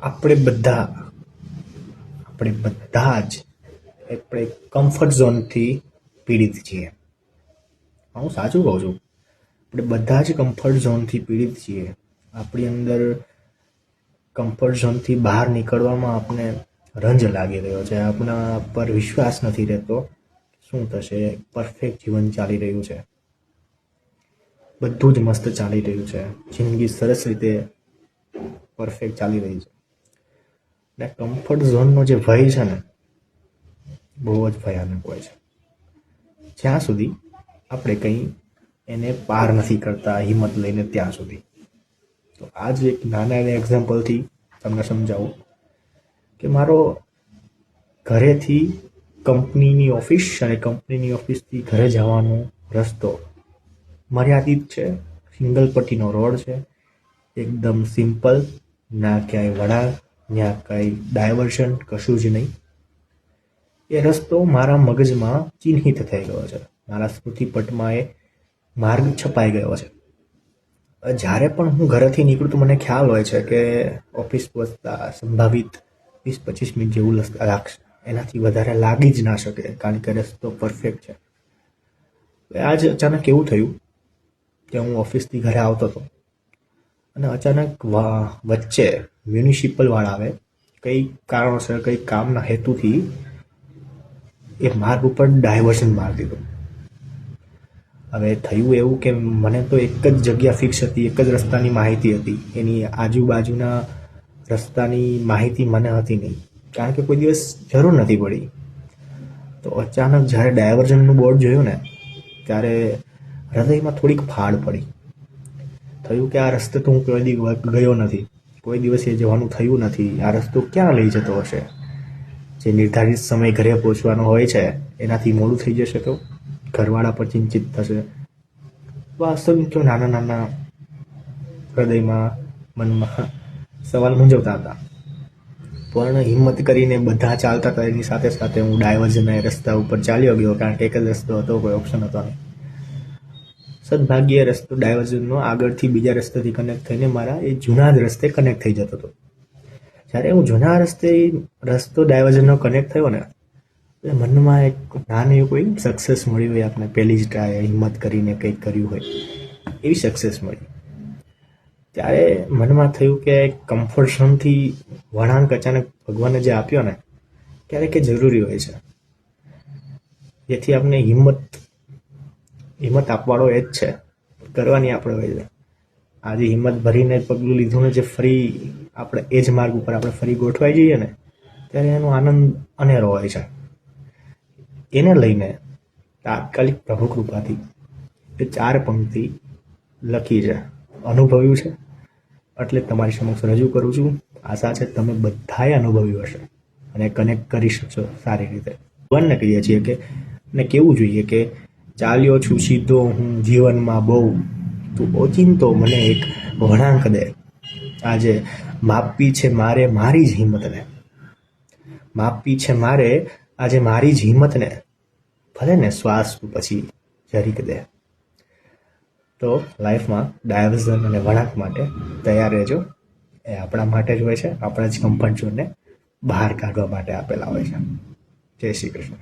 આપણે બધા જ આપણે કમ્ફર્ટ ઝોનથી પીડિત છીએ. હું સાચું કહું છું. આપણે બધા જ કમ્ફર્ટ ઝોનથી પીડિત છીએ. આપણી અંદર કમ્ફર્ટ ઝોનથી બહાર નીકળવામાં આપણે રંજ લાગી રહ્યો છે. આપણા પર વિશ્વાસ નથી રહેતો. શું થશે? પરફેક્ટ જીવન ચાલી રહ્યું છે, બધું જ મસ્ત ચાલી રહ્યું છે, જિંદગી સરસ રીતે પરફેક્ટ ચાલી રહી છે. ને કમ્ફર્ટ ઝોનનો જે ભય છે ને, બહુ જ ભયાનક હોય છે. જ્યાં સુધી આપણે કંઈ એને પાર નથી કરતા હિંમત લઈને ત્યાં સુધી. તો આ જ એક નાના એવા એક્ઝામ્પલથી તમને સમજાવું કે મારો ઘરેથી કંપનીની ઓફિસ અને કંપનીની ઓફિસથી ઘરે જવાનો રસ્તો મર્યાદિત છે. સિંગલ પટ્ટીનો રોડ છે, એકદમ સિમ્પલ, ના ક્યાંય વળાંક, ના કંઈ ડાયવર્ઝન, કશું જ નહીં. એ રસ્તો મારા મગજમાં ચિહ્નિત થઈ ગયો છે, મારા સ્મૃતિપટમાં એ માર્ગ છપાઈ ગયો છે. જ્યારે પણ હું ઘરેથી નીકળું તો મને ખ્યાલ હોય છે કે ઓફિસ પહોંચતા સંભવિત 20-25 મિનિટ જેવું લાગશે, એનાથી વધારે લાગી જ ના શકે, કારણ કે રસ્તો પરફેક્ટ છે. આજ અચાનક એવું થયું કે હું ઓફિસથી ઘરે આવતો હતો અને અચાનક વચ્ચે મ્યુનિસિપલ વાળા આવે, કઈ કારણોસર કઈ કામના હેતુથી એ માર્ગ ઉપર ડાયવર્ઝન મારી દીધું. હવે થયું એવું કે મને તો એક જ જગ્યા ફિક્સ હતી, એક જ રસ્તાની માહિતી હતી, એની આજુબાજુના રસ્તાની માહિતી મને હતી નહીં, કારણ કે કોઈ દિવસ જરૂર નથી પડી. તો અચાનક જ્યારે ડાયવર્ઝનનું બોર્ડ જોયું ને, ત્યારે હૃદયમાં થોડીક ફાડ પડી. થયું કે આ રસ્તે તો હું કોઈ દિવસ ગયો નથી, કોઈ દિવસ એ જવાનું થયું નથી. આ રસ્તો ક્યાં લઈ જતો હશે? જે નિર્ધારિત સમય ઘરે પહોંચવાનો હોય છે એનાથી મોડું થઈ જશે તો ઘરવાળા પર ચિંતિત થશે. વાસ્તવિક નાના નાના હૃદયમાં, મનમાં સવાલ મૂંઝવતા હતા. પણ હિંમત કરીને બધા ચાલતા હતા, એની સાથે સાથે હું ડાયવર્ઝનના રસ્તા ઉપર ચાલ્યો ગયો, કારણ કે એક જ રસ્તો હતો, કોઈ ઓપ્શન હતો નહીં. સદભાગ્યે રસ્તો ડાયવર્ઝનનો આગળથી બીજા રસ્તેથી કનેક્ટ થઈને મારા એ જૂના જ રસ્તે કનેક્ટ થઈ જતો હતો. જ્યારે હું જૂના રસ્તો ડાયવર્ઝનનો કનેક્ટ થયો ને, મનમાં એક નાની એવી કોઈ સક્સેસ મળી હોય, આપણે પહેલી જ ટ્રાય હિંમત કરીને કંઈક કર્યું હોય એવી સક્સેસ મળી. ત્યારે મનમાં થયું કે કમ્ફર્ટ ઝોનથી વળાંક અચાનક ભગવાને જે આપ્યો ને, ક્યારેક એ જરૂરી હોય છે, જેથી આપણે હિંમત આપવાળો એ જ છે, કરવાની આપણે હોય છે. આજે હિંમત ભરીને પગલું લીધું ને, જે ફરી આપણે એ જ માર્ગ ઉપર આપણે ફરી ગોઠવાઈ જઈએ ને, ત્યારે એનો આનંદ અનેરો હોય છે. એને લઈને તાત્કાલિક પ્રભુ કૃપાથી એ 4 પંક્તિ લખી છે, અનુભવ્યું છે, એટલે તમારી સમક્ષ રજૂ કરું છું. આશા છે તમે બધાએ અનુભવ્યું હશે અને કનેક્ટ કરી શકશો સારી રીતે. ભગવાનને કહીએ છીએ કે ને કેવું જોઈએ કે ચાલ્યો છું સીધો હું જીવનમાં બહુ, તું ઓચિંતો મને એક વળાંક દે. આજે માપી છે મારે મારી જ હિંમતને, માપી છે મારે આજે મારી જ હિંમતને, ભલે ને શ્વાસ પછી જરીક દે. તો લાઈફમાં ડાયવર્ઝન અને વળાંક માટે તૈયાર રહેજો. એ આપણા માટે જ હોય છે, આપણા જ કમ્ફર્ટ ઝોનને બહાર કાઢવા માટે આપેલા હોય છે. જય શ્રી કૃષ્ણ.